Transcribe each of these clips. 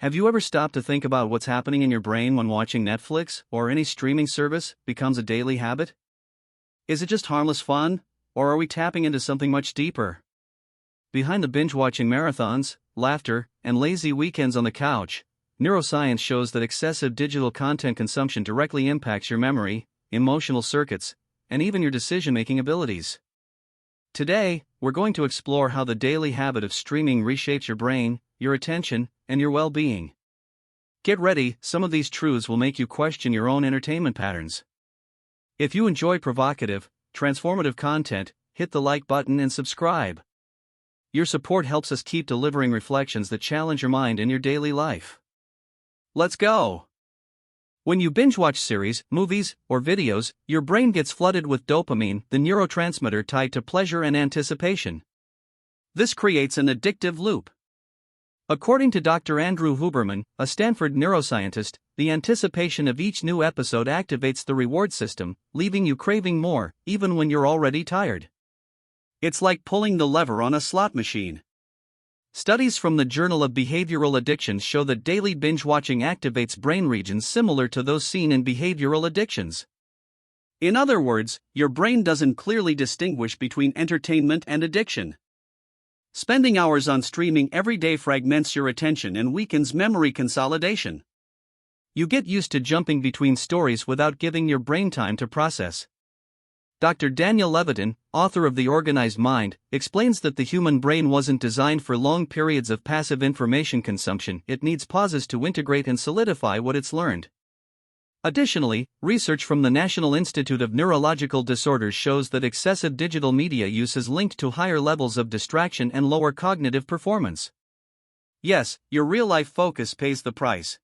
Have you ever stopped to think about what's happening in your brain when watching Netflix or any streaming service becomes a daily habit? Is it just harmless fun, or are we tapping into something much deeper? Behind the binge-watching marathons, laughter, and lazy weekends on the couch, neuroscience shows that excessive digital content consumption directly impacts your memory, emotional circuits, and even your decision-making abilities. Today, we're going to explore how the daily habit of streaming reshapes your brain, your attention, and your well-being. Get ready, some of these truths will make you question your own entertainment patterns. If you enjoy provocative, transformative content, hit the like button and subscribe. Your support helps us keep delivering reflections that challenge your mind in your daily life. Let's go! When you binge-watch series, movies, or videos, your brain gets flooded with dopamine, the neurotransmitter tied to pleasure and anticipation. This creates an addictive loop. According to Dr. Andrew Huberman, a Stanford neuroscientist, the anticipation of each new episode activates the reward system, leaving you craving more, even when you're already tired. It's like pulling the lever on a slot machine. Studies from the Journal of Behavioral Addictions show that daily binge-watching activates brain regions similar to those seen in behavioral addictions. In other words, your brain doesn't clearly distinguish between entertainment and addiction. Spending hours on streaming every day fragments your attention and weakens memory consolidation. You get used to jumping between stories without giving your brain time to process. Dr. Daniel Levitin, author of The Organized Mind, explains that the human brain wasn't designed for long periods of passive information consumption. It needs pauses to integrate and solidify what it's learned. Additionally, research from the National Institute of Neurological Disorders shows that excessive digital media use is linked to higher levels of distraction and lower cognitive performance. Yes, your real-life focus pays the price.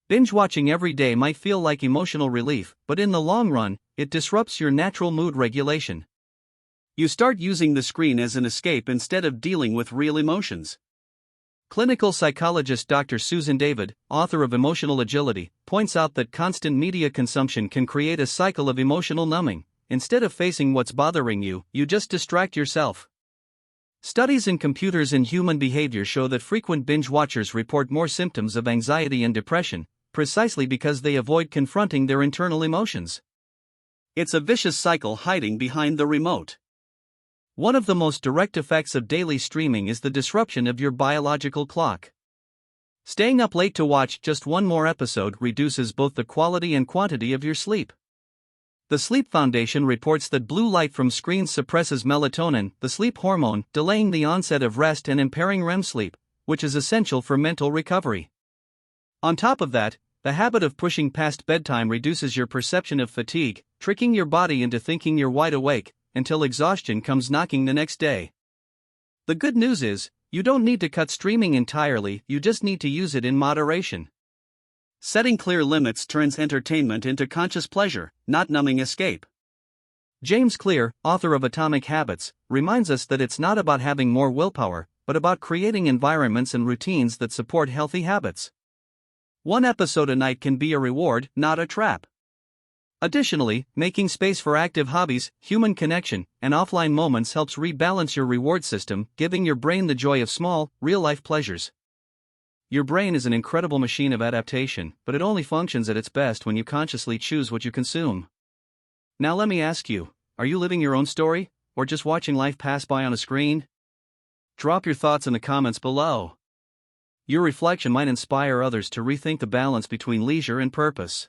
Binge-watching every day might feel like emotional relief, but in the long run, it disrupts your natural mood regulation. You start using the screen as an escape instead of dealing with real emotions. Clinical psychologist Dr. Susan David, author of Emotional Agility, points out that constant media consumption can create a cycle of emotional numbing. Instead of facing what's bothering you, you just distract yourself. Studies in computers and human behavior show that frequent binge watchers report more symptoms of anxiety and depression, precisely because they avoid confronting their internal emotions. It's a vicious cycle hiding behind the remote. One of the most direct effects of daily streaming is the disruption of your biological clock. Staying up late to watch just one more episode reduces both the quality and quantity of your sleep. The Sleep Foundation reports that blue light from screens suppresses melatonin, the sleep hormone, delaying the onset of rest and impairing REM sleep, which is essential for mental recovery. On top of that, the habit of pushing past bedtime reduces your perception of fatigue, tricking your body into thinking you're wide awake, until exhaustion comes knocking the next day. The good news is, you don't need to cut streaming entirely, you just need to use it in moderation. Setting clear limits turns entertainment into conscious pleasure, not numbing escape. James Clear, author of Atomic Habits, reminds us that it's not about having more willpower, but about creating environments and routines that support healthy habits. One episode a night can be a reward, not a trap. Additionally, making space for active hobbies, human connection, and offline moments helps rebalance your reward system, giving your brain the joy of small, real-life pleasures. Your brain is an incredible machine of adaptation, but it only functions at its best when you consciously choose what you consume. Now let me ask you, are you living your own story, or just watching life pass by on a screen? Drop your thoughts in the comments below. Your reflection might inspire others to rethink the balance between leisure and purpose.